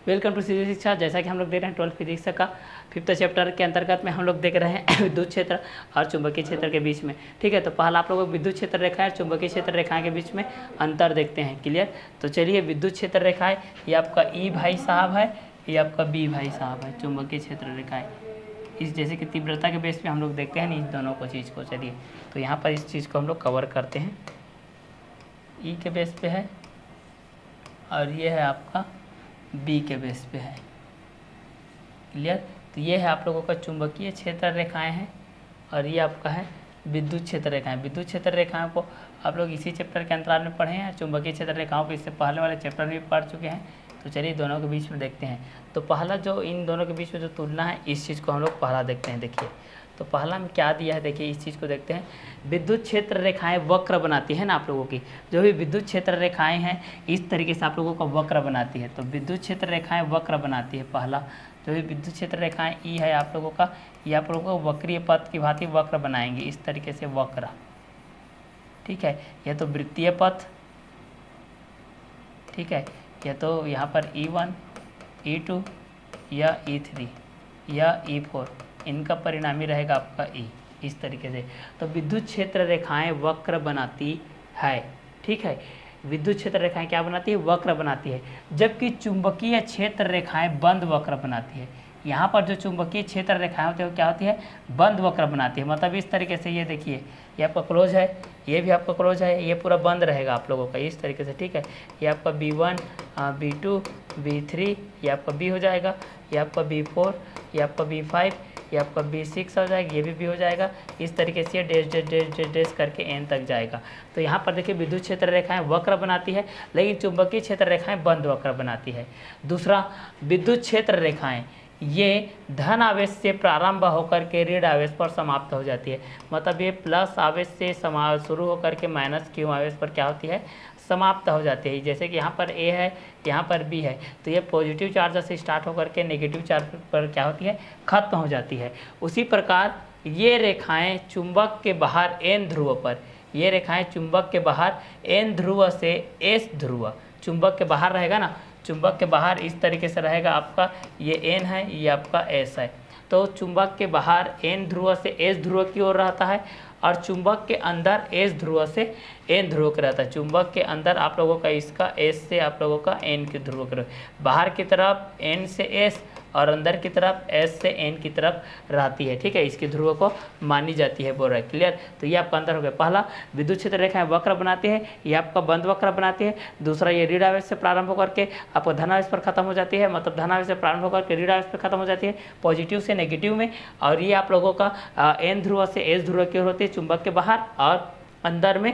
Welcome to सीधी शिक्षा। जैसा कि हम लोग देख रहे हैं 12th फिजिक्स का 5th चैप्टर के अंतर्गत में हम लोग देख रहे हैं विद्युत क्षेत्र और चुंबकीय क्षेत्र के बीच में। ठीक है, तो पहला आप लोगों को विद्युत क्षेत्र रेखा और चुंबकीय क्षेत्र रेखाएं के बीच में अंतर देखते हैं। क्लियर? तो चलिए, विद्युत क्षेत्र रेखाएं ये आपका ई भाई साहब है, ये आपका बी भाई साहब है। चुंबकीय क्षेत्र रेखाएं इस जैसे कि तीव्रता के बेस पे हम लोग देखते हैं इन दोनों को चीज़ को। चलिए, तो यहाँ पर इस चीज़ को हम लोग कवर करते हैं। ई के बेस पे है और ये है आपका बी के बेस पे है। क्लियर? तो ये है आप लोगों का चुंबकीय क्षेत्र रेखाएं हैं और ये आपका है विद्युत क्षेत्र रेखाएं। विद्युत क्षेत्र रेखाओं को आप लोग इसी चैप्टर के अंतराल में पढ़े हैं। चुंबकीय क्षेत्र रेखाओं को इससे पहले वाले चैप्टर में भी पढ़ चुके हैं। तो चलिए दोनों के बीच में देखते हैं। तो पहला जो इन दोनों के बीच में जो तुलना है, इस चीज़ को हम लोग पहला देखते हैं। देखिए, तो पहला में क्या दिया है, देखिए इस चीज़ को देखते हैं। विद्युत क्षेत्र रेखाएं वक्र बनाती है ना आप लोगों की, जो भी विद्युत क्षेत्र रेखाएं हैं इस तरीके से आप लोगों का वक्र बनाती है। तो विद्युत क्षेत्र रेखाएं वक्र बनाती है। पहला जो भी विद्युत क्षेत्र रेखाएं ई है आप लोगों का, ये आप लोगों को वक्रीय पथ की भांति वक्र बनाएंगे इस तरीके से वक्र। ठीक है, यह तो वृत्तीय पथ, ठीक है, यह तो यहाँ पर E1 E2 या E3 या E4, इनका परिणामी रहेगा आपका ई, इस तरीके से। तो विद्युत क्षेत्र रेखाएं वक्र बनाती है। ठीक है, विद्युत क्षेत्र रेखाएं क्या बनाती है? वक्र बनाती है। जबकि चुंबकीय क्षेत्र रेखाएं बंद वक्र बनाती है। यहाँ पर जो चुंबकीय क्षेत्र रेखाएं होती है वो क्या होती है? बंद वक्र बनाती है। मतलब इस तरीके से, ये देखिए, ये आपका क्लोज है, ये भी आपका क्लोज है, ये पूरा बंद रहेगा आप लोगों का इस तरीके से। ठीक है, ये आपका B1 B2 B3, ये आपका B हो जाएगा, ये आपका B4, ये आपका B5, ये आपका B6 हो जाएगा, ये भी B हो जाएगा। इस तरीके से ये dash dash dash dash dash करके N तक जाएगा। तो यहाँ पर देखिए विद्युत क्षेत्र रेखाएं वक्र बनाती है, लेकिन चुंबकीय क्षेत्र रेखाएं बंद वक्र बनाती है। दूसरा, विद्युत क्षेत्र रेखाएं ये धन आवेश से प्रारंभ होकर के ऋण आवेश पर समाप्त हो जाती है। मतलब ये प्लस आवेश से शुरू होकर के माइनस Q आवेश पर क्या होती है? समाप्त हो जाती है। जैसे कि यहाँ पर A है, यहाँ पर B है, तो ये पॉजिटिव चार्ज से स्टार्ट होकर के नेगेटिव चार्ज पर क्या होती है? खत्म हो जाती है। उसी प्रकार ये रेखाएं चुंबक के बाहर N ध्रुव पर, ये रेखाएं चुंबक के बाहर N ध्रुव से S ध्रुव, चुंबक के बाहर रहेगा ना, चुंबक के बाहर इस तरीके से रहेगा आपका, ये N है, ये आपका S है। तो चुंबक के बाहर N ध्रुव से S ध्रुव की ओर रहता है और चुंबक के अंदर S ध्रुव से N ध्रुव का रहता है। चुंबक के अंदर आप लोगों का इसका S से आप लोगों का N के ध्रुव का, बाहर की तरफ N से S और अंदर की तरफ S से N की तरफ रहती है। ठीक है, इसकी ध्रुव को मानी जाती है, बोल रहा है। क्लियर? तो ये आपका अंतर हो गया। पहला, विद्युत क्षेत्र रेखाएं वक्र बनाती है, ये आपका बंद वक्र बनाती है। दूसरा, ये ऋण आवेश से प्रारंभ होकर के आपको धनावेश पर खत्म हो जाती है। मतलब धनावेश से प्रारंभ होकर के ऋण आवेश पर खत्म हो जाती है, पॉजिटिव से नेगेटिव में। और ये आप लोगों का N ध्रुव से S ध्रुव की ओर होती है चुंबक के बाहर, और अंदर में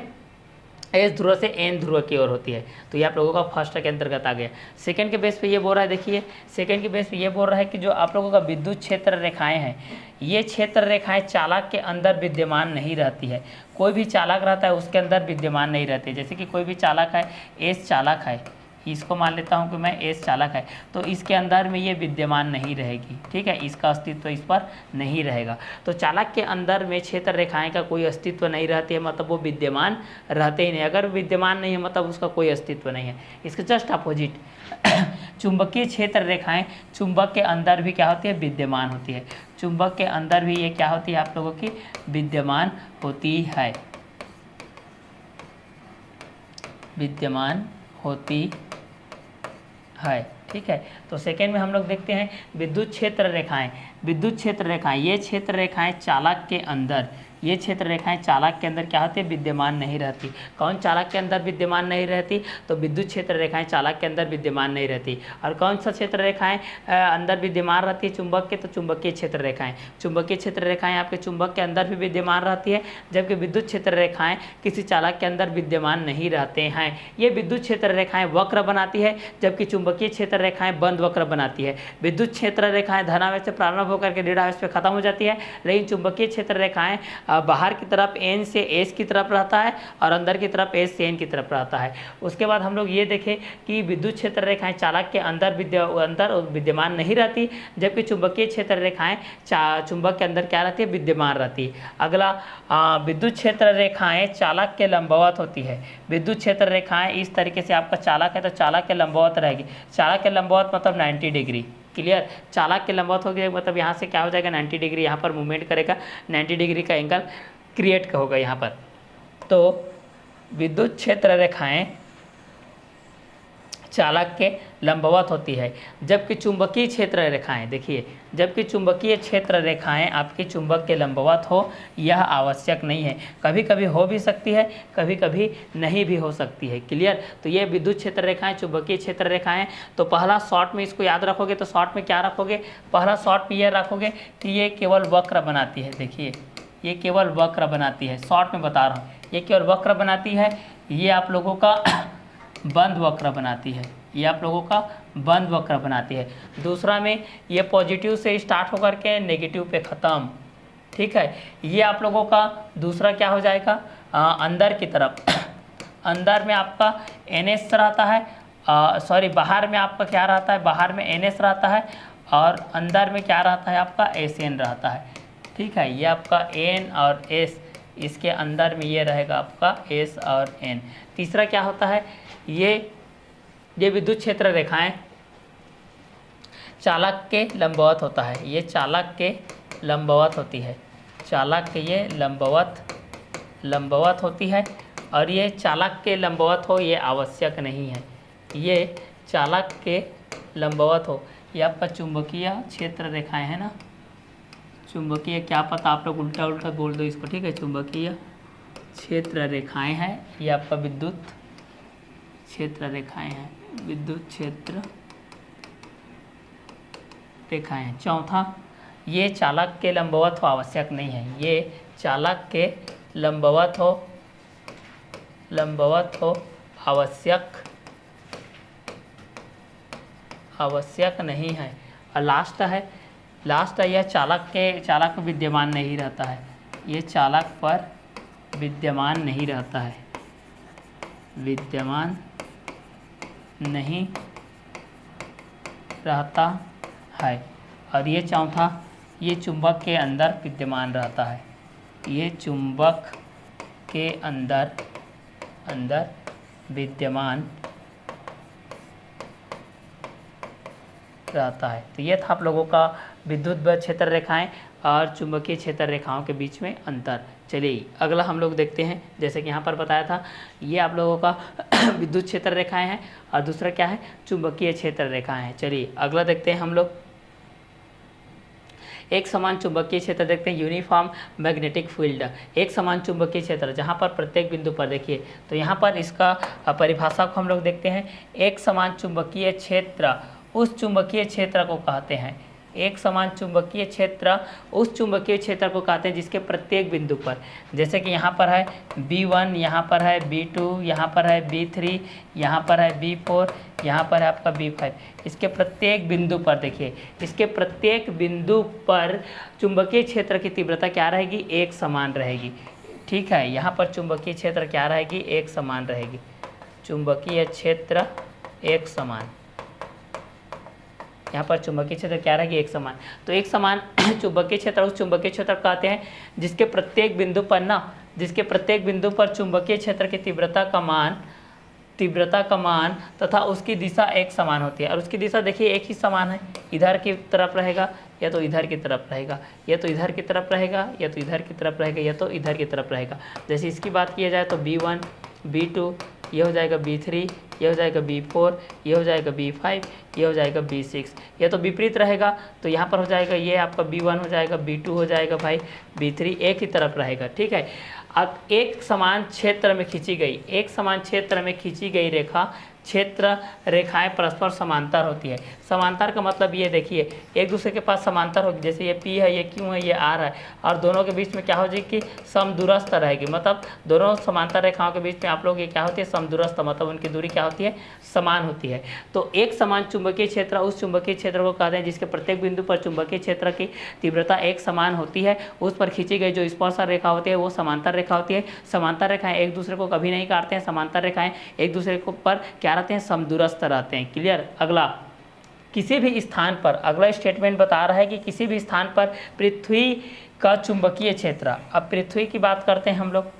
S ध्रुव से N ध्रुव की ओर होती है। तो ये आप लोगों का फर्स्ट के अंतर्गत आ गया। सेकंड के बेस पे ये बोल रहा है, देखिए सेकंड के बेस पे ये बोल रहा है कि जो आप लोगों का विद्युत क्षेत्र रेखाएं हैं, ये क्षेत्र रेखाएं चालक के अंदर विद्यमान नहीं रहती है। कोई भी चालक रहता है उसके अंदर विद्यमान नहीं रहती है। जैसे कि कोई भी चालक है, S चालक है, इसको मान लेता हूँ कि मैं S चालक है, तो इसके अंदर में ये विद्यमान नहीं रहेगी। ठीक है, इसका अस्तित्व इस पर नहीं रहेगा। तो चालक के अंदर में क्षेत्र रेखाएं का कोई अस्तित्व नहीं रहती है, मतलब वो विद्यमान रहते ही नहीं। अगर विद्यमान नहीं है मतलब उसका कोई अस्तित्व नहीं है। इसके जस्ट अपोजिट चुंबकीय क्षेत्र रेखाएं चुंबक के अंदर भी क्या होती है? विद्यमान होती है। चुंबक के अंदर भी ये क्या होती है? आप लोगों की विद्यमान होती है, विद्यमान होती है। ठीक है, तो सेकेंड में हम लोग देखते हैं विद्युत क्षेत्र रेखाएं। विद्युत क्षेत्र रेखाएं, ये क्षेत्र रेखाएं चालक के अंदर, ये क्षेत्र रेखाएं चालक के अंदर क्या होती है? विद्यमान नहीं रहती। कौन चालक के अंदर विद्यमान नहीं रहती? तो विद्युत क्षेत्र रेखाएं चालक के अंदर विद्यमान नहीं रहती। और कौन सा क्षेत्र रेखाएं अंदर विद्यमान रहती है चुंबक के? तो चुंबकीय क्षेत्र रेखाएं। चुंबकीय क्षेत्र रेखाएं आपके चुंबक के अंदर भी विद्यमान रहती है, जबकि विद्युत क्षेत्र रेखाएं किसी चालक के अंदर विद्यमान नहीं रहते हैं। ये विद्युत क्षेत्र रेखाएं वक्र बनाती है, जबकि चुंबकीय क्षेत्र रेखाएं बंद वक्र बनाती है। विद्युत क्षेत्र रेखाएं धनावेश से प्रारंभ होकर के ऋण आवेश पे खत्म हो जाती है, लेकिन चुंबकीय क्षेत्र रेखाएं बाहर की तरफ एन से एस की तरफ रहता है और अंदर की तरफ एस से एन की तरफ रहता है। उसके बाद हम लोग ये देखें कि विद्युत क्षेत्र रेखाएं चालक के अंदर विद्यमान नहीं रहती, जबकि चुंबकीय क्षेत्र रेखाएं चुंबक के अंदर क्या रहती है, विद्यमान रहती है। अगला, विद्युत क्षेत्र रेखाएं चालक के लंबवत होती है। विद्युत क्षेत्र रेखाएं इस तरीके से, आपका चालक है तो चालक के लंबवत रहेगी। चालक के लंबवत मतलब 90 डिग्री, क्लियर। चालक के लंबवत हो गया मतलब यहाँ से क्या हो जाएगा, 90 डिग्री यहाँ पर मूवमेंट करेगा, 90 डिग्री का एंगल क्रिएट होगा यहाँ पर। तो विद्युत क्षेत्र रेखाएं चालक के लंबवत होती है, जबकि चुंबकीय क्षेत्र रेखाएं, देखिए, जबकि चुंबकीय क्षेत्र रेखाएं आपके चुंबक के लंबवत हो यह आवश्यक नहीं है। कभी कभी हो भी सकती है, कभी कभी नहीं भी हो सकती है, क्लियर। तो ये विद्युत क्षेत्र रेखाएं चुंबकीय क्षेत्र रेखाएं। तो पहला शॉर्ट में इसको याद रखोगे तो शॉर्ट में क्या रखोगे, पहला शॉर्ट में ये रखोगे कि ये केवल वक्र बनाती है। देखिए, ये केवल वक्र बनाती है, शॉर्ट में बता रहा हूँ, ये केवल वक्र बनाती है। ये आप लोगों का बंद वक्र बनाती है, ये आप लोगों का बंद वक्र बनाती है। दूसरा में ये पॉजिटिव से स्टार्ट होकर के नेगेटिव पे ख़त्म, ठीक है। ये आप लोगों का दूसरा क्या हो जाएगा, अंदर की तरफ, अंदर में आपका NS रहता है, सॉरी बाहर में आपका क्या रहता है, बाहर में NS रहता है और अंदर में क्या रहता है, आपका SN रहता है, ठीक है। ये आपका N और S, इसके अंदर में ये रहेगा आपका S और N। तीसरा क्या होता है, ये विद्युत क्षेत्र रेखाएं चालक के लंबवत होता है, ये चालक के लंबवत होती है, चालक के ये लंबवत होती है। और ये चालक के लंबवत हो ये आवश्यक नहीं है, ये चालक के लंबवत हो। ये आपका चुंबकीय क्षेत्र रेखाएं है ना, चुंबकीय, क्या पता आप लोग उल्टा उल्टा बोल दो इसको, ठीक है। चुंबकीय क्षेत्र रेखाएं हैं, ये आपका विद्युत क्षेत्र रेखाएं हैं, विद्युत क्षेत्र रेखाएं हैं। चौथा, ये चालक के लंबवत हो आवश्यक नहीं है, ये चालक के लंबवत हो आवश्यक नहीं है। और लास्ट है यह चालक पर विद्यमान नहीं रहता है, ये चालक पर विद्यमान नहीं रहता है, विद्यमान नहीं रहता है। और ये चौथा, ये चुंबक के अंदर विद्यमान रहता है, ये चुंबक के अंदर विद्यमान रहता है। तो ये था आप लोगों का विद्युत क्षेत्र रेखाएं और चुंबकीय क्षेत्र रेखाओं के बीच में अंतर। चलिए अगला हम लोग देखते हैं, जैसे कि यहाँ पर बताया था, ये आप लोगों का विद्युत क्षेत्र रेखाएं हैं और दूसरा क्या है, चुंबकीय क्षेत्र रेखाएं हैं। चलिए अगला देखते हैं हम लोग, एक समान चुंबकीय क्षेत्र देखते हैं, यूनिफॉर्म मैग्नेटिक फील्ड। एक समान चुंबकीय क्षेत्र जहाँ पर प्रत्येक बिंदु पर, देखिए तो यहाँ पर इसका परिभाषा को हम लोग देखते हैं। एक समान चुंबकीय क्षेत्र उस चुंबकीय क्षेत्र को कहते हैं, एक समान चुंबकीय क्षेत्र उस चुंबकीय क्षेत्र को कहते हैं जिसके प्रत्येक बिंदु पर, जैसे कि यहाँ पर है B1, यहाँ पर है B2, यहाँ पर है B3, यहाँ पर है B4, यहाँ पर है आपका B5। इसके प्रत्येक बिंदु पर देखिए, इसके प्रत्येक बिंदु पर चुंबकीय क्षेत्र की तीव्रता क्या रहेगी, एक समान रहेगी, ठीक है। यहाँ पर चुंबकीय क्षेत्र क्या रहेगी, एक समान रहेगी, चुंबकीय क्षेत्र एक समान, यहाँ पर चुंबकीय क्षेत्र क्या रहेगी, एक समान। तो एक समान चुंबकीय क्षेत्र उस चुंबकीय क्षेत्र कहते हैं जिसके प्रत्येक बिंदु पर चुंबकीय क्षेत्र की तीव्रता का मान तथा उसकी दिशा एक समान होती है। और उसकी दिशा देखिए एक ही समान है, इधर की तरफ रहेगा या तो इधर की तरफ रहेगा, या तो इधर की तरफ रहेगा, या तो इधर की तरफ रहेगा, या तो इधर की तरफ रहेगा। जैसे इसकी बात किया जाए तो B1, B2, ये हो जाएगा B3, ये हो जाएगा B4, ये हो जाएगा B5, ये हो जाएगा B6। ये तो विपरीत रहेगा तो यहाँ पर हो जाएगा ये आपका B1 हो जाएगा, B2 हो जाएगा भाई, B3 एक ही तरफ रहेगा, ठीक है। अब एक समान क्षेत्र में खींची गई रेखा क्षेत्र रेखाएं परस्पर समांतर होती है। समांतर का मतलब ये देखिए एक दूसरे के पास समांतर होगी, जैसे ये P है, ये Q है, ये R है, और दोनों के बीच में क्या हो जाएगी कि समदूरस्थ रहेगी। मतलब दोनों समांतर रेखाओं के बीच में आप लोग ये क्या होती है, समदूरस्थ, मतलब उनकी दूरी क्या होती है, समान होती है। तो एक समान चुंबकीय क्षेत्र उस चुंबकीय क्षेत्र को कहते हैं जिसके प्रत्येक बिंदु पर चुंबकीय क्षेत्र की तीव्रता एक समान होती है। उस पर खींची गई जो स्पर्शर रेखा होती है वो समांतर रेखा होती है। समांतर रेखाएं एक दूसरे को कभी नहीं काटते हैं, समांतर रेखाएं एक दूसरे को पर क्या रहते हैं, समदूरस्थ रहते हैं। क्लियर। अगला, किसी भी स्थान पर, अगला स्टेटमेंट बता रहा है कि किसी भी स्थान पर पृथ्वी का चुंबकीय क्षेत्र, अब पृथ्वी की बात करते हैं हम लोग,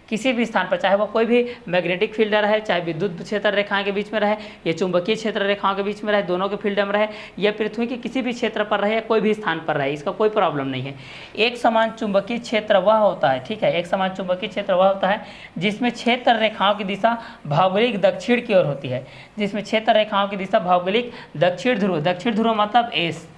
किसी भी स्थान पर, चाहे वो कोई भी मैग्नेटिक फील्ड रहे, चाहे विद्युत क्षेत्र रेखाएं के बीच में रहे, या चुंबकीय क्षेत्र रेखाओं के बीच में रहे, दोनों के फील्ड में रहे, या पृथ्वी के किसी भी क्षेत्र पर रहे या कोई भी स्थान पर रहे, इसका कोई प्रॉब्लम नहीं है। एक समान चुंबकीय क्षेत्र वह होता है, ठीक है, एक समान चुंबकीय क्षेत्र वह होता है जिसमें क्षेत्र रेखाओं की दिशा भौगोलिक दक्षिण की ओर होती है, जिसमें क्षेत्र रेखाओं की दिशा भौगोलिक दक्षिण ध्रुव मतलब एस,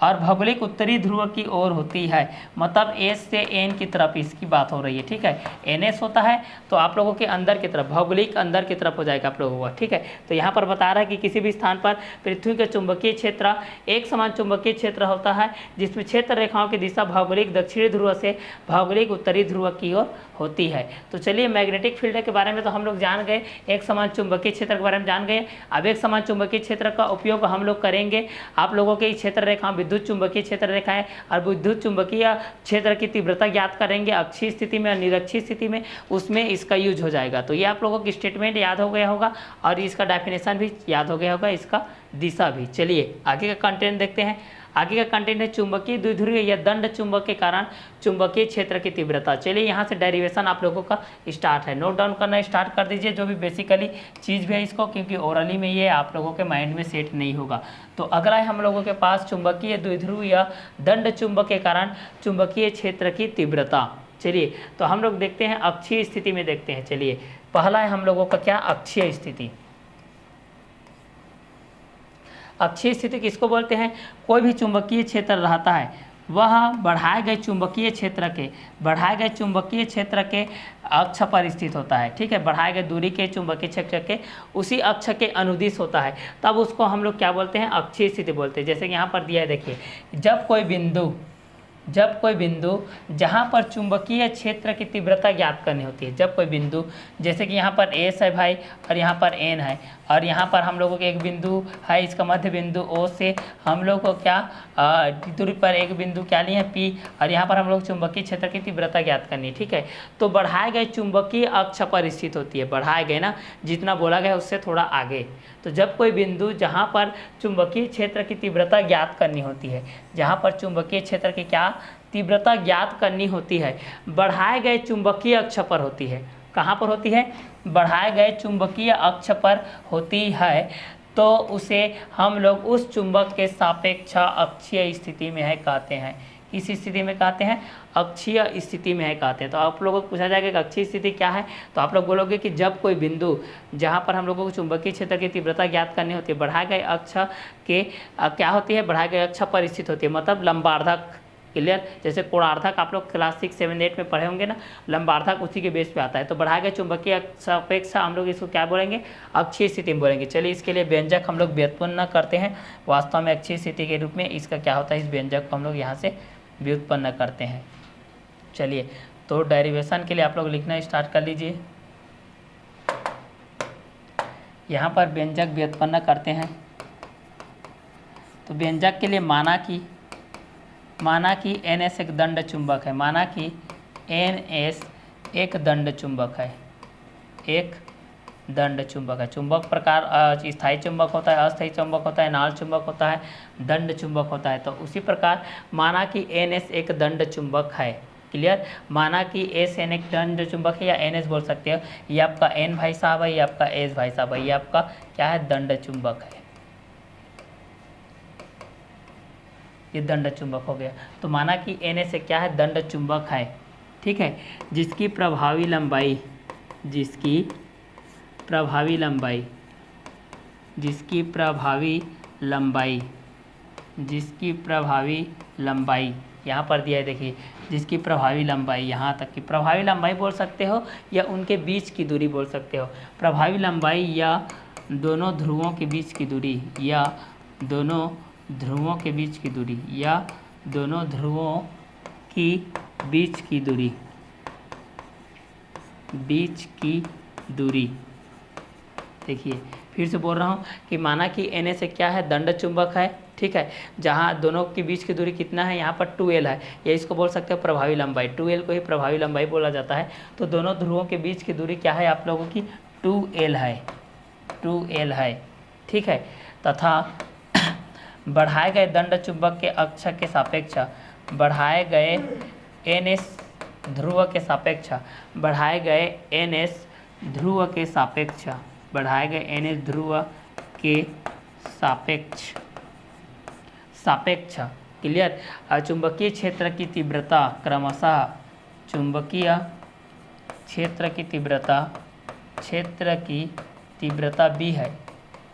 और भौगोलिक उत्तरी ध्रुव की ओर होती है, मतलब एस से एन की तरफ इसकी बात हो रही है, ठीक है। एन एस होता है तो आप लोगों के अंदर की तरफ, भौगोलिक अंदर की तरफ हो जाएगा आप लोगों का, ठीक है। तो यहाँ पर बता रहा है कि किसी भी स्थान पर पृथ्वी का चुंबकीय क्षेत्र एक समान चुंबकीय क्षेत्र होता है जिसमें क्षेत्र रेखाओं की दिशा भौगोलिक दक्षिणी ध्रुव से भौगोलिक उत्तरी ध्रुव की ओर होती है। तो चलिए मैग्नेटिक फील्ड के बारे में तो हम लोग जान गए, एक समान चुंबकीय क्षेत्र के बारे में जान गए। अब एक समान चुंबकीय क्षेत्र का उपयोग हम लोग करेंगे आप लोगों के क्षेत्र रेखाओं, विद्युत चुंबकीय क्षेत्र रेखाएं और विद्युत चुंबकीय क्षेत्र की तीव्रता ज्ञात करेंगे अक्षीय स्थिति में और निरक्षीय स्थिति में, उसमें इसका यूज हो जाएगा। तो ये आप लोगों की स्टेटमेंट याद हो गया होगा और इसका डेफिनेशन भी याद हो गया होगा, इसका दिशा भी। चलिए आगे का कंटेंट देखते हैं। आगे का कंटेंट है चुंबकीय द्विध्रुवीय या दंड चुंबक के कारण चुंबकीय क्षेत्र की तीव्रता। चलिए यहाँ से डेरिवेशन आप लोगों का स्टार्ट है, नोट डाउन करना स्टार्ट कर दीजिए जो भी बेसिकली चीज़ भी है इसको, क्योंकि ओरली में ये आप लोगों के माइंड में सेट नहीं होगा। तो अगला है हम लोगों के पास चुंबकीय द्विध्रुव या दंड चुंबक के कारण चुंबकीय क्षेत्र की तीव्रता। चलिए तो हम लोग देखते हैं अक्षीय स्थिति में देखते हैं। चलिए पहला है हम लोगों का क्या, अक्षीय स्थिति। अक्षीय स्थिति किसको बोलते हैं, कोई भी चुंबकीय क्षेत्र रहता है वह बढ़ाए गए चुंबकीय क्षेत्र के अक्ष पर स्थित होता है, ठीक है। बढ़ाए गए दूरी के चुंबकीय क्षेत्र के उसी अक्ष के अनुदिश होता है, तब उसको हम लोग क्या बोलते हैं, अक्षीय स्थिति बोलते हैं। जैसे कि यहाँ पर दिया है देखिए, जब कोई बिंदु जहाँ पर चुंबकीय क्षेत्र की तीव्रता ज्ञात करनी होती है, जब कोई बिंदु, जैसे कि यहाँ पर एस है भाई और यहाँ पर एन है, और यहाँ पर हम लोगों के एक बिंदु है, इसका मध्य बिंदु ओ से हम लोग को क्या दूरी पर एक बिंदु क्या लिए हैं पी, और यहाँ पर हम लोग चुंबकीय क्षेत्र की तीव्रता ज्ञात करनी है, ठीक है। तो बढ़ाए गए चुंबकीय अक्ष पर स्थित होती है, बढ़ाए गए ना, जितना बोला गया उससे थोड़ा आगे। तो जब कोई बिंदु जहाँ पर चुंबकीय क्षेत्र की तीव्रता ज्ञात करनी होती है, जहाँ पर चुंबकीय क्षेत्र की क्या तीव्रता ज्ञात करनी होती है, बढ़ाए गए चुंबकीय अक्ष पर होती है। कहाँ पर होती है, बढ़ाए गए चुंबकीय अक्ष पर होती है, तो उसे हम लोग उस चुंबक के सापेक्ष अक्षीय स्थिति में है कहते हैं। किस स्थिति में कहते हैं, अक्षीय स्थिति में है कहते हैं। तो आप लोगों को पूछा जाएगा कि अक्षीय स्थिति क्या है, तो आप लोग बोलोगे कि जब कोई बिंदु जहाँ पर हम लोगों को चुंबकीय क्षेत्र की तीव्रता ज्ञात करनी होती है, बढ़ाए गए अक्ष के क्या होती है, बढ़ाए गए अक्ष पर स्थित होती है, मतलब लंबार्धक। क्लियर। जैसे कोणार्धक आप लोग क्लास 6, 7, 8 में पढ़े होंगे ना, लंबार्धक उसी के बेस पे आता है। तो बढ़ाए गए चुंबकीय सापेक्ष हम लोग इसको क्या बोलेंगे, अक्षीय स्थिति में बोलेंगे। चलिए इसके लिए व्यंजक हम लोग व्युत्पन्न करते हैं, वास्तव में अक्षीय स्थिति के रूप में इसका क्या होता है, इस व्यंजक को हम लोग यहाँ से व्युत्पन्न करते हैं। चलिए तो डेरिवेशन के लिए आप लोग लिखना स्टार्ट कर लीजिए। यहाँ पर व्यंजक व्युत्पन्न करते हैं। तो व्यंजक के लिए माना कि NS एक दंड चुंबक है, माना कि NS एक दंड चुंबक है, एक दंड चुंबक है। चुंबक प्रकार स्थायी चुंबक होता है, अस्थायी चुंबक होता है, नाल चुंबक होता है, दंड चुंबक होता है। तो उसी प्रकार माना कि NS एक दंड चुंबक है। क्लियर। माना कि SN एक दंड चुंबक है, या NS बोल सकते हो, ये आपका N भाई साहब है, ये आपका S भाई साहब है, ये आपका क्या है, दंड चुंबक है, ये दंड चुंबक हो गया। तो माना कि NS क्या है, दंड चुंबक है, ठीक है, जिसकी प्रभावी लंबाई जिसकी प्रभावी लंबाई यहाँ पर दिया है, देखिए जिसकी प्रभावी लंबाई, यहाँ तक की प्रभावी लंबाई बोल सकते हो या उनके बीच की दूरी बोल सकते हो। प्रभावी लंबाई या दोनों ध्रुवों के बीच की दूरी, या दोनों ध्रुवों के बीच की दूरी, या दोनों ध्रुवों की बीच की दूरी, बीच की दूरी। देखिए फिर से बोल रहा हूँ कि माना कि Na से क्या है, दंड चुंबक है, ठीक है, जहाँ दोनों के बीच की दूरी कितना है, यहाँ पर 2L है, या इसको बोल सकते हो प्रभावी लंबाई, 2L को ही प्रभावी लंबाई बोला जाता है। तो दोनों ध्रुवों के बीच की दूरी क्या है आप लोगों की, 2L है, 2L है, ठीक है। तथा बढ़ाए गए दंड चुंबक के अक्ष के सापेक्ष बढ़ाए गए NS ध्रुव के सापेक्ष, बढ़ाए गए NS ध्रुव के सापेक्ष, बढ़ाए गए NS ध्रुव के सापेक्ष, सापेक्ष, क्लियर। चुंबकीय क्षेत्र की तीव्रता क्रमशः, चुंबकीय क्षेत्र की तीव्रता, क्षेत्र की तीव्रता B है,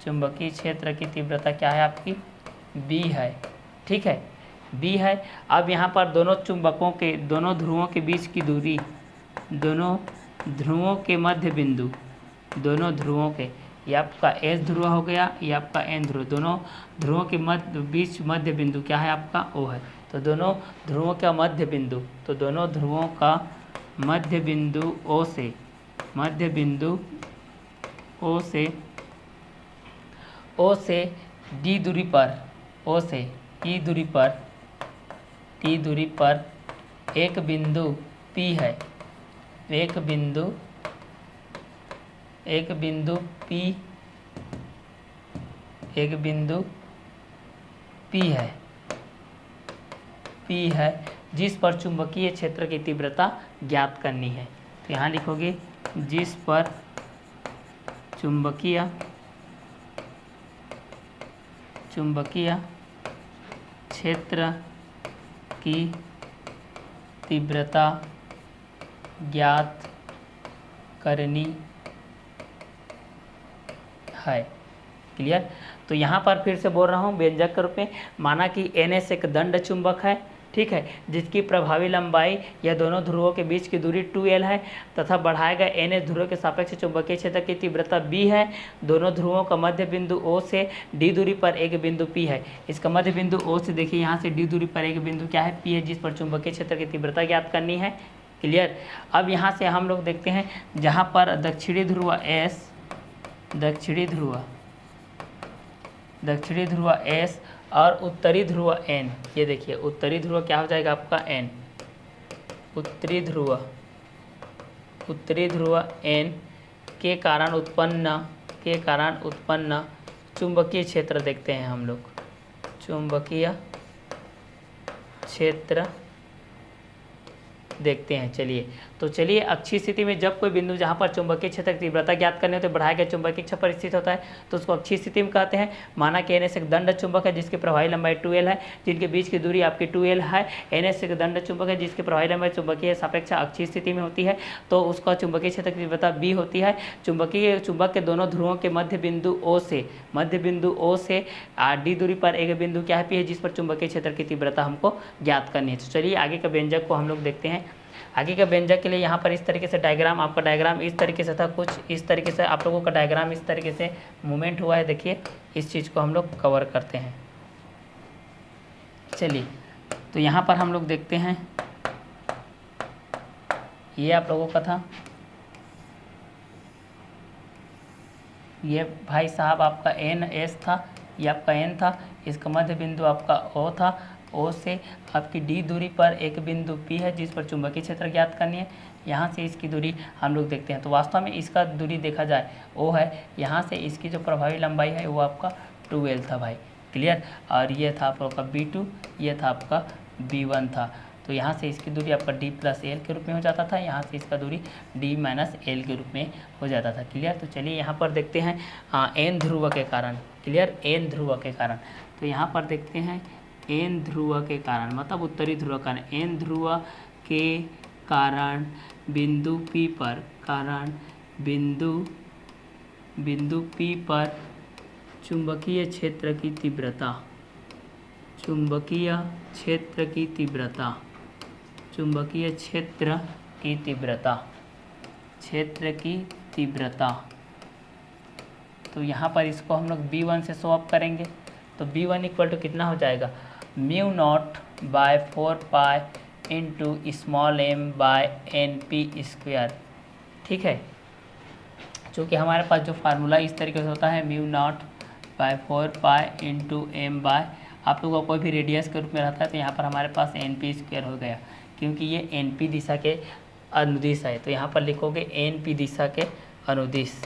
चुंबकीय क्षेत्र की तीव्रता क्या है आपकी, B है, ठीक है, B है। अब यहाँ पर दोनों चुंबकों के, दोनों ध्रुवों के बीच की दूरी, दोनों ध्रुवों के मध्य बिंदु, दोनों ध्रुवों के, ये आपका S ध्रुव हो गया, ये आपका N ध्रुव, दोनों ध्रुवों के बीच मध्य बिंदु क्या है आपका O है। तो दोनों ध्रुवों का मध्य बिंदु, तो दोनों ध्रुवों का मध्य बिंदु O से, मध्य बिंदु O से D दूरी पर, O से E दूरी पर, T दूरी पर एक बिंदु P है, एक बिंदु P, एक बिंदु P है, जिस पर चुंबकीय क्षेत्र की तीव्रता ज्ञात करनी है। तो यहाँ लिखोगे जिस पर चुंबकीय क्षेत्र की तीव्रता ज्ञात करनी है, क्लियर। तो यहाँ पर फिर से बोल रहा हूँ व्यंजक के रूप में, माना कि NS एक दंड चुंबक है, ठीक है, जिसकी प्रभावी लंबाई या दोनों ध्रुवों के बीच की दूरी 2L है, तथा बढ़ाए गए NS ध्रुव के सापेक्ष चुंबकीय क्षेत्र की तीव्रता B है। दोनों ध्रुवों का मध्य बिंदु O से D दूरी पर एक बिंदु P है। इसका मध्य बिंदु O से देखिए यहाँ से D दूरी पर एक बिंदु क्या है, P है, जिस पर चुंबकीय क्षेत्र की तीव्रता ज्ञात करनी है, क्लियर। अब यहाँ से हम लोग देखते हैं जहाँ पर दक्षिणी ध्रुव S, दक्षिणी ध्रुव S और उत्तरी ध्रुव N, ये देखिए उत्तरी ध्रुव क्या हो जाएगा आपका N, उत्तरी ध्रुव N के कारण उत्पन्न चुंबकीय क्षेत्र देखते हैं हम लोग, चुंबकीय क्षेत्र देखते हैं। चलिए तो चलिए अक्षीय स्थिति में जब कोई बिंदु जहाँ पर चुंबकीय क्षेत्र की तीव्रता ज्ञात करनी हो तो बढ़ाए गए चुंबकीय क्षेत्र पर स्थित होता है, तो उसको अक्षीय स्थिति में कहते हैं। माना कि NS एक दंड चुंबक है जिसकी प्रभावी लंबाई 2L है, जिनके बीच की दूरी आपकी 2L है। NS एक दंड चुंबक है जिसकी प्रभावी लंबाई चुंबकीय सापेक्ष अक्षीय स्थिति में होती है, तो उसका चुंबकीय क्षेत्र की तीव्रता B होती है। चुंबक के दोनों ध्रुवों के मध्य बिंदु O से D दूरी पर एक बिंदु क्या है, P है, जिस पर चुंबकीय क्षेत्र की तीव्रता हमको ज्ञात करनी है। तो चलिए आगे का व्यंजक को हम लोग देखते हैं। आगे के व्यंजक के लिए यहाँ पर इस तरीके से डायग्राम, आपका डायग्राम इस तरीके से था, कुछ इस तरीके से आप लोगों का डायग्राम इस तरीके से मूवमेंट हुआ है। देखिए इस चीज़ को हम लोग कवर करते हैं। चलिए तो यहाँ पर हम लोग देखते हैं, ये आप लोगों का था, ये भाई साहब आपका NS था, ये आपका N था, इसका मध्य बिंदु आपका O था, O से आपकी D दूरी पर एक बिंदु P है जिस पर चुंबकीय क्षेत्र ज्ञात करनी है। यहाँ से इसकी दूरी हम लोग देखते हैं, तो वास्तव में इसका दूरी देखा जाए O है, यहाँ से इसकी जो प्रभावी लंबाई है वो आपका 2L था भाई, क्लियर। और ये था आपका B2, ये था आपका B1 था। तो यहाँ से इसकी दूरी आपका D + L के रूप में हो जाता था, यहाँ से इसका दूरी D - L के रूप में हो जाता था, क्लियर। तो चलिए यहाँ पर देखते हैं N ध्रुव के कारण, क्लियर, N ध्रुव के कारण। तो यहाँ पर देखते हैं N ध्रुव के कारण, मतलब उत्तरी ध्रुव का कारण, N ध्रुव के कारण बिंदु P पर चुंबकीय क्षेत्र की तीव्रता चुंबकीय क्षेत्र की तीव्रता, चुंबकीय क्षेत्र की तीव्रता, क्षेत्र की तीव्रता। तो यहाँ पर इसको हम लोग B1 से शो अप करेंगे। तो B1 इक्वल टू कितना हो जाएगा, mu naught by 4 pi into small m by NP square. ठीक है, चूँकि हमारे पास जो फार्मूला इस तरीके से होता है, mu naught by 4 pi into m by, आप लोगों को कोई भी रेडियस के रूप में रहता है तो यहाँ पर हमारे पास NP स्क्वायर हो गया, क्योंकि ये NP दिशा के अनुदिश है। तो यहाँ पर लिखोगे NP दिशा के अनुदिश,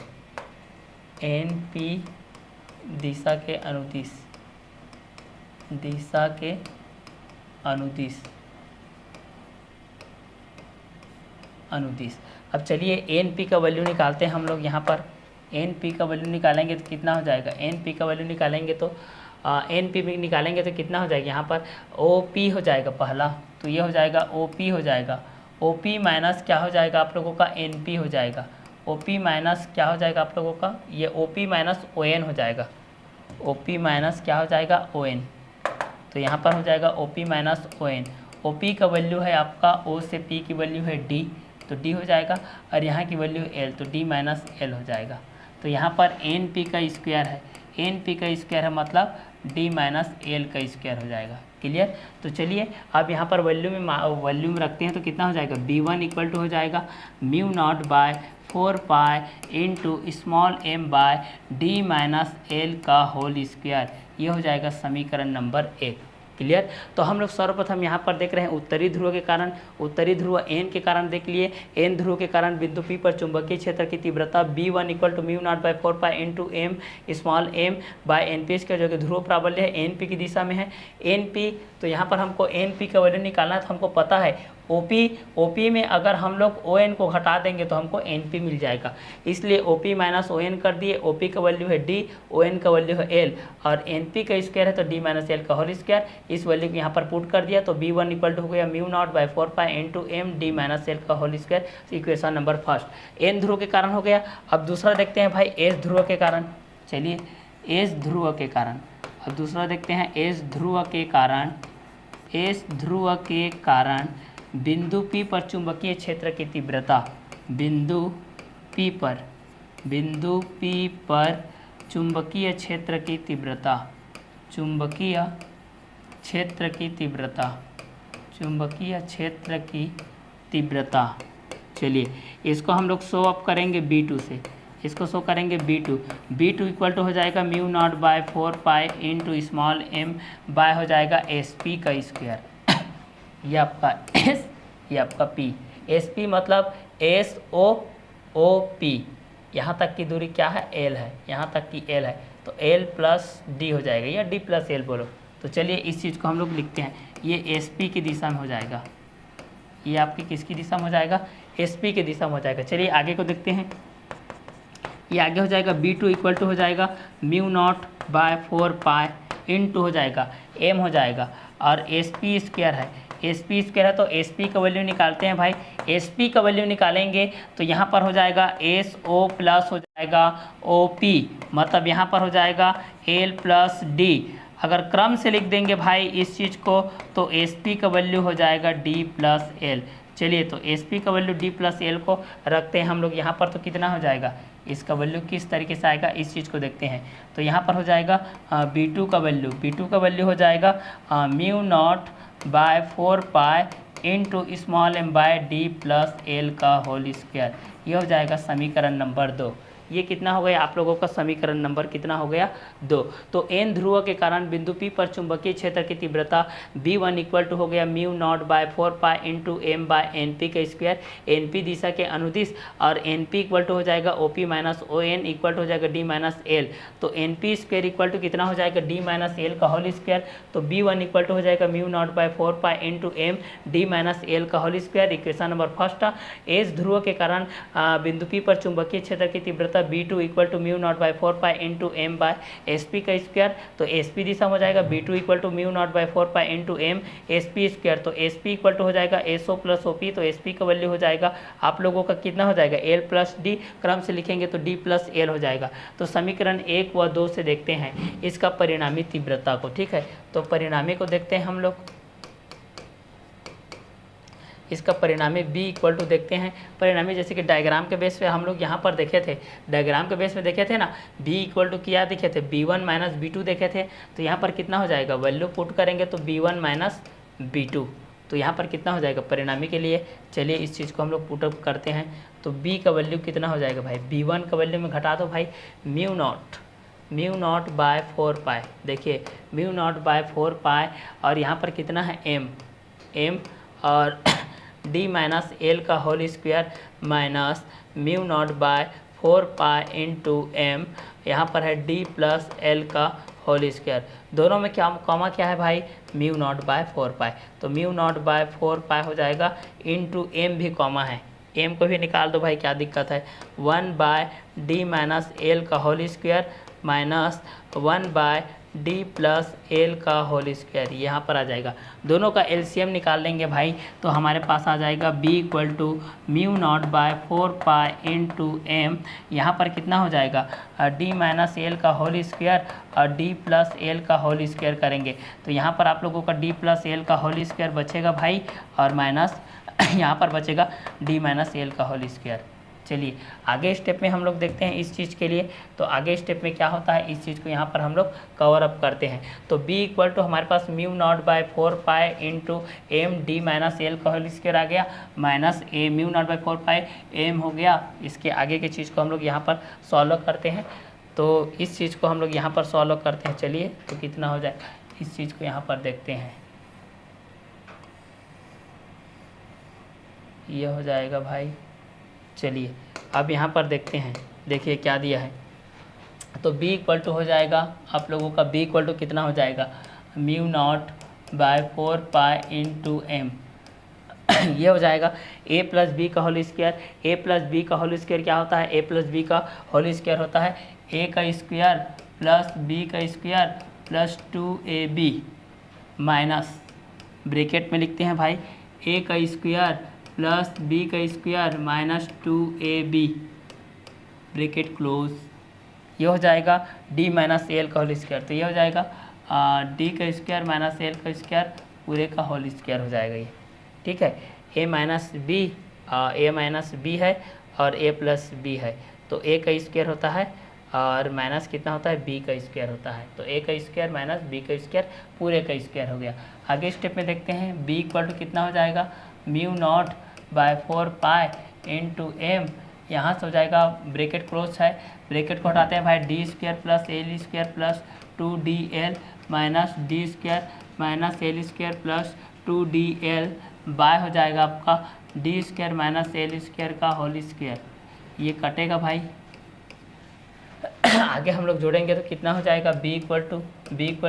NP दिशा के अनुदिश, दिशा के अनुदिश, अनुदिश। अब चलिए NP का वैल्यू निकालते हैं हम लोग। यहाँ पर NP का वैल्यू निकालेंगे तो कितना हो जाएगा, NP का वैल्यू निकालेंगे तो NP निकालेंगे तो कितना हो जाएगा, यहाँ पर OP हो जाएगा पहला, तो ये हो जाएगा OP हो जाएगा, OP माइनस क्या हो जाएगा आप लोगों का, NP हो जाएगा, OP माइनस क्या हो जाएगा आप लोगों का, ये OP माइनस ON हो जाएगा, OP माइनस क्या हो जाएगा, ON। तो यहाँ पर हो जाएगा OP माइनस ON। OP का वैल्यू है आपका, O से P की वैल्यू है D, तो D हो जाएगा, और यहाँ की वैल्यू L, तो D माइनस L हो जाएगा। तो यहाँ पर NP का स्क्वायर है, NP का स्क्वायर है मतलब D माइनस L का स्क्वायर हो जाएगा। क्लियर। तो चलिए अब यहाँ पर वैल्यू में रखते हैं तो कितना हो जाएगा, B1 इक्वल टू हो जाएगा mu naught by 4 pi into small m by D minus L का होल स्क्वायर। ये हो जाएगा समीकरण नंबर 1। क्लियर। तो हम लोग सर्वप्रथम यहाँ पर देख रहे हैं उत्तरी ध्रुव के कारण, उत्तरी ध्रुव N के कारण देख लिए, N ध्रुव के कारण बिंदु P पर चुंबकीय क्षेत्र की तीव्रता B1 equal to mu naught by 4 pi into m small m by NP का जो कि ध्रुव प्राबल्य है NP की दिशा में है NP। तो यहाँ पर हमको NP का वैल्यू निकालना है, तो हमको पता है OP में अगर हम लोग ON को घटा देंगे तो हमको NP मिल जाएगा, इसलिए OP माइनस ON कर दिए। OP का वैल्यू है D, ON का वैल्यू है L, और NP का स्क्वायर है तो D माइनस L का होल स्क्वायर। इस वैल्यू को यहाँ पर पुट कर दिया तो B1 इक्वल टू हो गया mu naught by 4 pi into m D minus L का whole square. Equation number first N ध्रुव के कारण हो गया। अब दूसरा देखते हैं भाई S ध्रुव के कारण। चलिए S ध्रुव के कारण, अब दूसरा देखते हैं S ध्रुव के कारण। S ध्रुव के कारण बिंदु P पर चुंबकीय क्षेत्र की तीव्रता, बिंदु P पर चुंबकीय क्षेत्र की तीव्रता, चुंबकीय क्षेत्र की तीव्रता, चुंबकीय क्षेत्र की तीव्रता। चलिए इसको हम लोग शो अप करेंगे B2 से, इसको शो करेंगे B2 इक्वल टू हो जाएगा mu naught by 4 pi into small m by हो जाएगा SP का स्क्वायर। ये आपका S, ये आपका P। SP मतलब SOP, यहाँ तक की दूरी क्या है, L है, यहाँ तक की L है, तो L प्लस D हो जाएगा या D प्लस L बोलो। तो चलिए इस चीज़ को हम लोग लिखते हैं, ये SP की दिशा में हो जाएगा, ये आपकी किसकी दिशा में हो जाएगा, SP की दिशा में हो जाएगा। चलिए आगे को देखते हैं, ये आगे हो जाएगा B2 इक्वल टू हो जाएगा mu naught by 4 pi into हो जाएगा M हो जाएगा, और SP स्क्वायर है, SP स्क्वायर है तो SP का वैल्यू निकालते हैं भाई। SP का वैल्यू निकालेंगे तो यहाँ पर हो जाएगा SO प्लस हो जाएगा OP, मतलब यहाँ पर हो जाएगा L प्लस D। अगर क्रम से लिख देंगे भाई इस चीज़ को तो SP का वैल्यू हो जाएगा D प्लस L। चलिए तो SP का वैल्यू D प्लस L को रखते हैं हम लोग यहाँ पर, तो कितना हो जाएगा, इसका वैल्यू किस तरीके से आएगा इस चीज़ को देखते हैं। तो यहाँ पर हो जाएगा B2 का वैल्यू हो जाएगा mu naught by 4 pi into small m by D plus L का होल स्क्वायर। ये हो जाएगा समीकरण नंबर 2। ये कितना हो गया आप लोगों का, समीकरण नंबर कितना हो गया, 2। तो N ध्रुव के कारण बिंदु P पर चुंबकीय क्षेत्र की तीव्रता B1 इक्वल टू हो गया mu naught by 4 pi into m by NP का स्क्वायर, NP दिशा के अनुदिश, और NP इक्वल टू हो जाएगा OP minus ON equal to हो जाएगा D माइनस L। तो NP स्क्वायर इक्वल टू कितना हो जाएगा, D माइनस L का होल स्क्वायर। तो B1 इक्वल टू हो जाएगा mu naught by 4 pi into m D minus L का whole square. Equation number first. S ध्रुव के कारण बिंदु P पर चुंबकीय क्षेत्र की तीव्रता B2 equal to mu naught by 4 pi into M by S P का स्क्वायर। तो एस पी दिशा हो जाएगा B2 equal to mu naught by 4 pi into M S P square. तो एस पी इक्वल टू हो जाएगा S O plus O P. तो S P का वैल्यू हो जाएगा आप लोगों का कितना हो जाएगा एल प्लस डी, क्रम से लिखेंगे तो डी प्लस एल हो जाएगा। तो समीकरण 1 व 2 से देखते हैं इसका परिणामी तीव्रता को। ठीक है, तो परिणामी को देखते हैं हम लोग। इसका परिणामी b इक्वल टू देखते हैं। परिणामी जैसे कि डायग्राम के बेस पे हम लोग यहाँ पर देखे थे, डायग्राम के बेस पे देखे थे ना, b इक्वल टू क्या देखे थे, b1 माइनस b2 देखे थे। तो यहाँ पर कितना हो जाएगा, वैल्यू पुट करेंगे तो b1 माइनस b2। तो यहाँ पर कितना हो जाएगा परिणामी के लिए। चलिए इस चीज़ को हम लोग पुटअप करते हैं। तो b का वैल्यू कितना हो जाएगा भाई, b1 का वैल्यू में घटा दो भाई म्यू नॉट बाय 4 पाई। देखिए म्यू नॉट बाय 4 पाई और यहाँ पर कितना है m और d माइनस एल का whole square minus mu naught by 4 pi into M, यहाँ पर है d प्लस एल का होल स्क्वायर। दोनों में क्या कॉमा क्या है भाई, म्यू नॉट बाय 4 पाई। तो म्यू नॉट बाय 4 पाई हो जाएगा इंटू एम भी कॉमा है, एम को भी निकाल दो भाई, क्या दिक्कत है। 1 बाय डी माइनस एल का whole square minus 1 by D plus L का होल स्क्वायर, यहाँ पर आ जाएगा। दोनों का एलसीएम निकाल लेंगे भाई, तो हमारे पास आ जाएगा b equal to mu naught by 4 pi into M, यहाँ पर कितना हो जाएगा d माइनस एल का होल स्क्वायर और d प्लस एल का होल स्क्वायर करेंगे। तो यहाँ पर आप लोगों का d प्लस एल का होल स्क्वायर बचेगा भाई और माइनस यहाँ पर बचेगा d माइनस एल का होल स्क्वायर। चलिए आगे स्टेप में हम लोग देखते हैं इस चीज़ के लिए। तो आगे स्टेप में क्या होता है, इस चीज़ को यहाँ पर हम लोग कवर अप करते हैं। तो b इक्वल टू हमारे पास mu naught by 4 pi into M D minus L का होल स्क्वायर आ गया minus a mu naught by 4 pi M हो गया। इसके आगे की चीज़ को हम लोग यहाँ पर सॉल्व करते हैं। तो इस चीज़ को हम लोग यहाँ पर सॉल्व करते हैं। चलिए तो कितना हो जाए, इस चीज़ को यहाँ पर देखते हैं। ये हो जाएगा भाई। चलिए अब यहाँ पर देखते हैं, देखिए क्या दिया है। तो b इक्वल टू हो जाएगा आप लोगों का, b इक्वल टू कितना हो जाएगा, mu naught by 4 pi into M ये हो जाएगा a प्लस बी का whole square. a plus B का होल स्क्वायर क्या होता है, a प्लस बी का होल स्क्वायर होता है a का स्क्वायर प्लस b का square plus 2ab minus bracket में लिखते हैं भाई a का स्क्वायर प्लस b का square minus 2ab bracket close. ये हो जाएगा d माइनस एल का होल स्क्वायर। तो ये हो जाएगा d का स्क्वायर माइनस एल का स्क्वायर पूरे का होल स्क्वायर हो जाएगा ये। ठीक है, a माइनस बी है और a प्लस बी है। तो a का स्क्वायर होता है और माइनस कितना होता है, b का स्क्वायर होता है। तो a का स्क्वायर माइनस b का स्क्वायर पूरे का स्क्वायर हो गया। आगे स्टेप में देखते हैं, b इक्वल टू कितना हो जाएगा, mu naught by 4 pi into M, यहाँ से हो जाएगा ब्रैकेट क्लोज है, ब्रैकेट को हटाते हैं भाई, D square plus L square plus 2dl minus D square minus L square plus 2dl by हो जाएगा आपका D square minus L square का होल स्क्वायर। ये कटेगा भाई। आगे हम लोग जोड़ेंगे तो कितना हो जाएगा, b इक्वल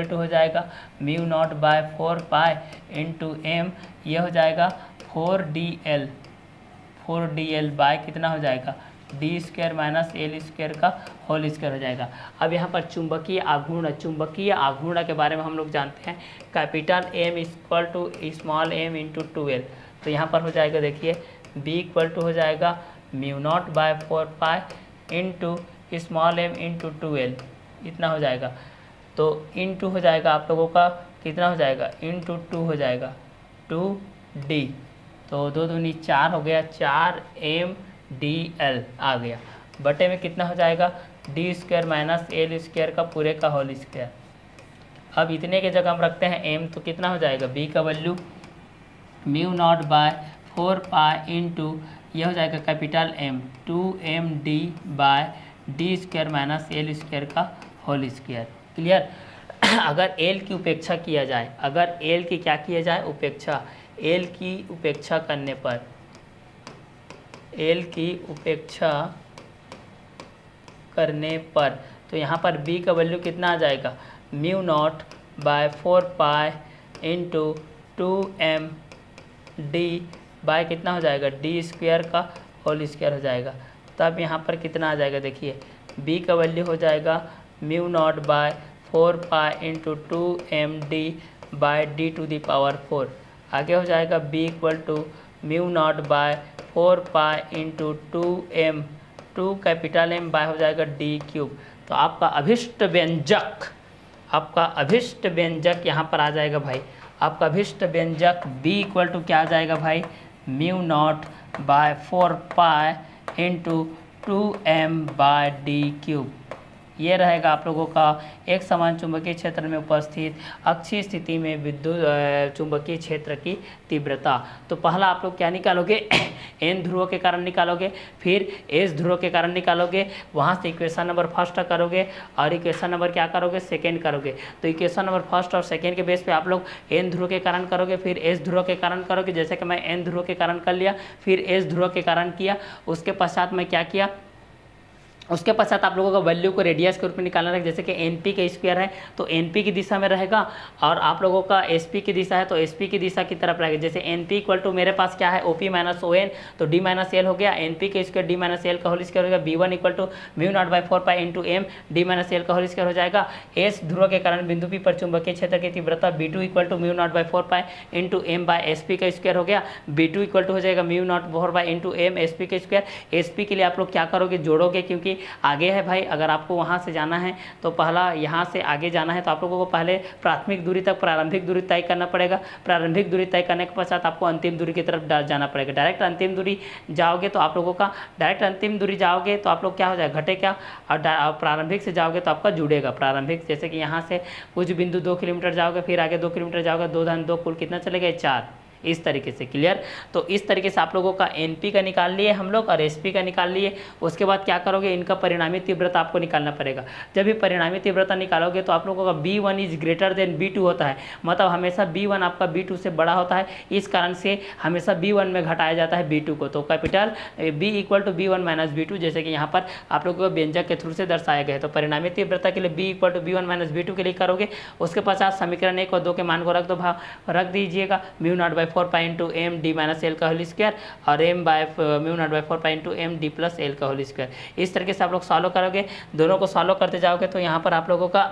टू हो जाएगा mu naught by 4 pi into M, ये हो जाएगा 4dl बाय कितना हो जाएगा, D square minus L square का होल स्क्वायर हो जाएगा। अब यहाँ पर चुंबकीय आघूर्ण के बारे में हम लोग जानते हैं, capital M equal to small m into 2l। तो यहाँ पर हो जाएगा, देखिए b इक्वल टू हो जाएगा mu naught by 4 pi into small m into 2l, इतना हो जाएगा। तो इंटू हो जाएगा आप लोगों का कितना हो जाएगा, इंटू 2 हो जाएगा 2d, तो 2 दूनी 4 हो गया, 4mdl आ गया। बटे में कितना हो जाएगा, D square minus L square का पूरे का होल स्क्वायर। अब इतने के जगह हम रखते हैं m, तो कितना हो जाएगा, b का value mu naught by 4 pi into यह हो जाएगा capital M 2md by D square minus L square का होल स्क्वायर। क्लियर। अगर एल की उपेक्षा किया जाए, अगर एल की क्या किया जाए, उपेक्षा, एल की उपेक्षा करने पर, एल की उपेक्षा करने पर, तो यहाँ पर b का वैल्यू कितना आ जाएगा, mu naught by 4 pi into 2md by कितना हो जाएगा, डी स्क्वायर का होल स्क्वायर हो जाएगा। तब यहाँ पर कितना आ जाएगा, देखिए b का वैल्यू हो जाएगा mu naught by 4 pi into 2md by D to the power 4। आगे हो जाएगा b equal to mu naught by 4 pi into 2m 2 capital M by हो जाएगा d क्यूब। तो आपका अभिष्ट व्यंजक यहाँ पर आ जाएगा भाई, आपका अभिष्ट व्यंजक b इक्वल टू क्या आ जाएगा भाई, mu naught by 4 pi into 2m by D cube. ये रहेगा आप लोगों का एक समान चुंबकीय क्षेत्र में उपस्थित अक्षीय स्थिति में विद्युत चुंबकीय क्षेत्र की तीव्रता। तो पहला आप लोग क्या निकालोगे, एन ध्रुवों के कारण निकालोगे, फिर एस ध्रुवों के कारण निकालोगे, वहाँ से इक्वेशन नंबर फर्स्ट करोगे और इक्वेशन नंबर क्या करोगे, सेकेंड करोगे। तो इक्वेशन नंबर फर्स्ट और सेकेंड के बेस पे आप लोग एन ध्रुव के कारण करोगे, फिर एस ध्रुव के कारण करोगे। जैसे कि मैं एन ध्रुव के कारण कर लिया, फिर एस ध्रुव के कारण किया, उसके पश्चात मैं क्या किया, उसके पश्चात आप लोगों का वैल्यू को रेडियस के रूप में निकालना है। जैसे कि एन पी का स्क्वायर है तो एन पी की दिशा में रहेगा, और आप लोगों का एस पी की दिशा है तो एस पी की दिशा की तरफ रहेगा। जैसे एन पी इक्वल टू मेरे पास क्या है, O P minus O N, तो डी माइनस एल हो गया, एन पी का स्क्वायर डी माइनस एल का होल स्क्वायर हो गया। B one equal to mu naught by 4 pi into M D minus L का होल स्क्वायर हो जाएगा। एस ध्रुव के कारण बिंदु पी पर चुंबकीय क्षेत्र की तीव्रता B two equal to mu naught by 4 pi into M by S P का स्क्वायर हो गया। बी टू इक्वल टू हो जाएगा mu naught 4 pi into M S P का स्क्वायर। एस पी के लिए आप लोग क्या करोगे, जोड़ोगे, क्योंकि आगे है भाई, अगर आपको वहाँ से जाना है तो पहला यहाँ से आगे जाना है तो आप लोगों को पहले प्राथमिक दूरी तक प्रारंभिक दूरी तय करना पड़ेगा। प्रारंभिक दूरी तय करने के पश्चात आपको अंतिम दूरी की तरफ जाना पड़ेगा। डायरेक्ट अंतिम दूरी जाओगे तो आप लोगों का आप लोग क्या हो जाएगा, घटे क्या, और प्रारंभिक से जाओगे तो आपका जुड़ेगा। प्रारंभिक जैसे कि यहाँ से कुछ बिंदु 2 किलोमीटर जाओगे, फिर आगे 2 किलोमीटर जाओगे, 2 धन 2 कुल कितना चले गए, 4, इस तरीके से। क्लियर। तो इस तरीके से आप लोगों का एनपी का निकाल लिए हम लोग और एसपी का निकाल लिए। उसके बाद क्या करोगे, इनका परिणामी तीव्रता आपको निकालना पड़ेगा। जब भी परिणामी तीव्रता निकालोगे तो आप लोगों का B1 is greater than B2 होता है, मतलब हमेशा B1 आपका B2 से बड़ा होता है। इस कारण से हमेशा B1 में घटाया जाता है B2 को। तो capital B equal to B1 minus B2, जैसे कि यहाँ पर आप लोगों को व्यंजक के थ्रू से दर्शाया गया है। तो परिणामी तीव्रता के लिए B equal to B1 minus B2 के लिए करोगे। उसके पश्चात समीकरण 1 और 2 के मान को रख दीजिएगा। Mu naught by 4 pi into M D minus L का होल स्क्वायर और M by mu naught by 4 pi into M D plus L का होल स्क्वायर। इस तरीके से आप लोग सॉल्व करोगे। दोनों को सॉल्व करते जाओगे तो यहाँ पर आप लोगों का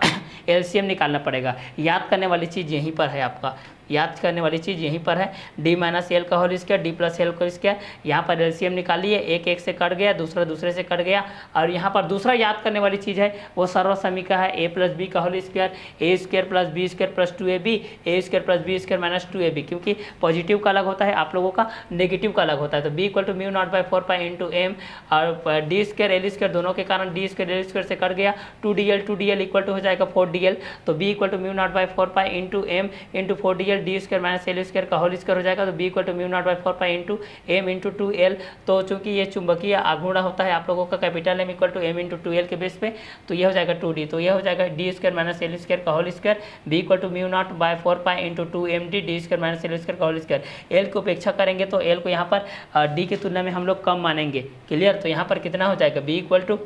एलसीएम निकालना पड़ेगा। याद करने वाली चीज़ यहीं पर है, आपका याद करने वाली चीज़ यहीं पर है। डी माइनस एल का whole square D plus L का स्क्वायर। यहाँ पर एलसीएम निकालिए, एक एक से कट गया, दूसरा दूसरे से कट गया। और यहाँ पर दूसरा याद करने वाली चीज़ है वो सर्व समीकरण है ए प्लस बी का whole square, A square plus B square plus 2ab, A square plus B square minus 2ab। क्योंकि पॉजिटिव का अलग होता है, आप लोगों का नेगेटिव का अलग होता है। तो B equal to mu naught by 4 pi into M और डी स्क्वायर एल स्क्वायर, दोनों के कारण डी स्क्वायर एल स्क्वायर से कट गया। 2dl इक्वल टू हो जाएगा 4dl। तो B equal to mu naught by 4 pi into M into 4dl D square minus L square का होल स्क्वायर हो जाएगा। तो B equal to mu naught by 4 pi into M into 2l। तो चूंकि ये चुंबकीय आघूर्ण होता है आप लोगों का capital M equal to M into 2l के बेस पे, तो ये हो जाएगा 2d। तो ये हो जाएगा D square minus L square का whole square. B equal to mu naught by 4 pi into 2md D square minus L square का होल स्क्वायर। एल को उपेक्षा करेंगे तो एल को यहाँ पर डी की तुलना में हम लोग कम मानेंगे। क्लियर। तो यहाँ पर कितना हो जाएगा, B equal to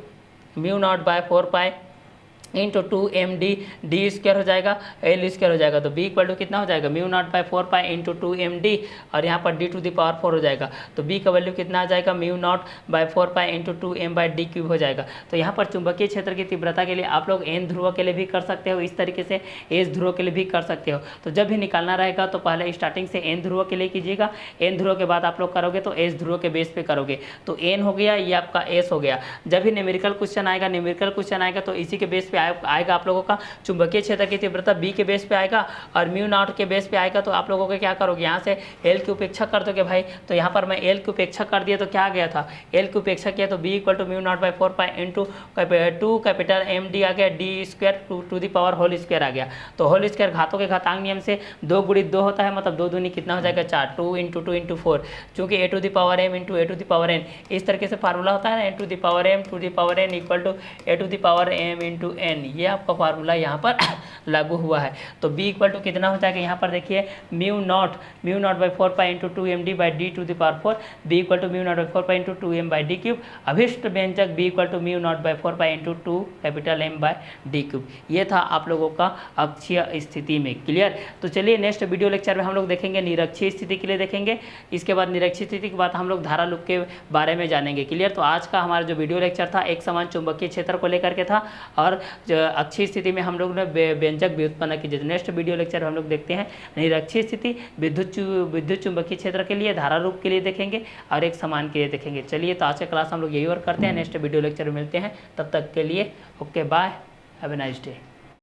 mu naught by 4 pi into 2md D square हो जाएगा, एल स्क्वायर हो जाएगा। तो बी इक्वल टू कितना हो जाएगा, mu naught by 4 pi into 2md और यहाँ पर डी टू दी पावर 4 हो जाएगा। तो बी का वैल्यू कितना आ जाएगा, mu naught by 4 pi into 2m by D cube हो जाएगा। तो यहाँ पर चुंबकीय क्षेत्र की तीव्रता के लिए आप लोग एन ध्रुव के लिए भी कर सकते हो, इस तरीके से एस ध्रुव के लिए भी कर सकते हो। तो जब भी निकालना रहेगा तो पहले स्टार्टिंग से एन ध्रुव के लिए कीजिएगा। एन ध्रुव के बाद आप लोग करोगे तो एस ध्रुव के बेस पे करोगे। तो एन हो गया, ये आपका एस हो गया। जब भी न्यूमेरिकल क्वेश्चन आएगा तो इसी के बेस पे आएगा आप लोगों का चुंबकीय क्षेत्र की तीव्रता बी के बेस पे आएगा और म्यू नॉट के बेस पे आएगा। तो आप लोगों को क्या करोगे, यहाँ से एल की उपेक्षा कर दोगे भाई। तो यहाँ पर मैं एल की उपेक्षा कर दिया तो क्या आ गया था, एल की उपेक्षा किया तो B equal to mu naught by 4 pi into 2 capital M D आ गया, D square to the power whole square आ गया। तो होल स्क्वायर घातों के घातांक नियम से 2 गुणित 2 होता है, मतलब 2 दूनी कितना हो जाएगा 4, 2 इंटू 2 इंटू 4। चूँकि A to the power M into A to the power N इस तरीके से फार्मूला होता है ना, A to the power M to the power N equal to A to the power M into N, ये आपका formula यहाँ पर लागू हुआ है। तो बी इक्वल टू कितना हो जाएगा, यहाँ पर देखिए mu naught by 4 pi into 2md by D to the power 4, B equal to mu naught by 4 pi into 2m by D cube, अभिष्ट व्यंजक B equal to mu naught by 4 pi into 2 capital M by D cube. ये था आप लोगों का अक्षीय स्थिति में। क्लियर। तो चलिए नेक्स्ट वीडियो लेक्चर में हम लोग देखेंगे निरक्षीय स्थिति के लिए देखेंगे, इसके बाद निरक्षीय स्थिति के बाद हम लोग धारा लूप के बारे में जानेंगे। क्लियर। तो आज का हमारा जो वीडियो लेक्चर था एक समान चुंबकीय क्षेत्र को लेकर के था और अक्षीय स्थिति में हम लोग ने व्यंजक व्युत्पन्न की। नेक्स्ट वीडियो लेक्चर हम लोग देखते हैं निरक्षीय स्थिति विद्युत चुंबकीय क्षेत्र के लिए, धारा लूप के लिए देखेंगे और एक समान के लिए देखेंगे। चलिए तो आज का क्लास हम लोग यही और करते हैं, नेक्स्ट वीडियो लेक्चर में मिलते हैं, तब तक के लिए okay bye, have a nice day.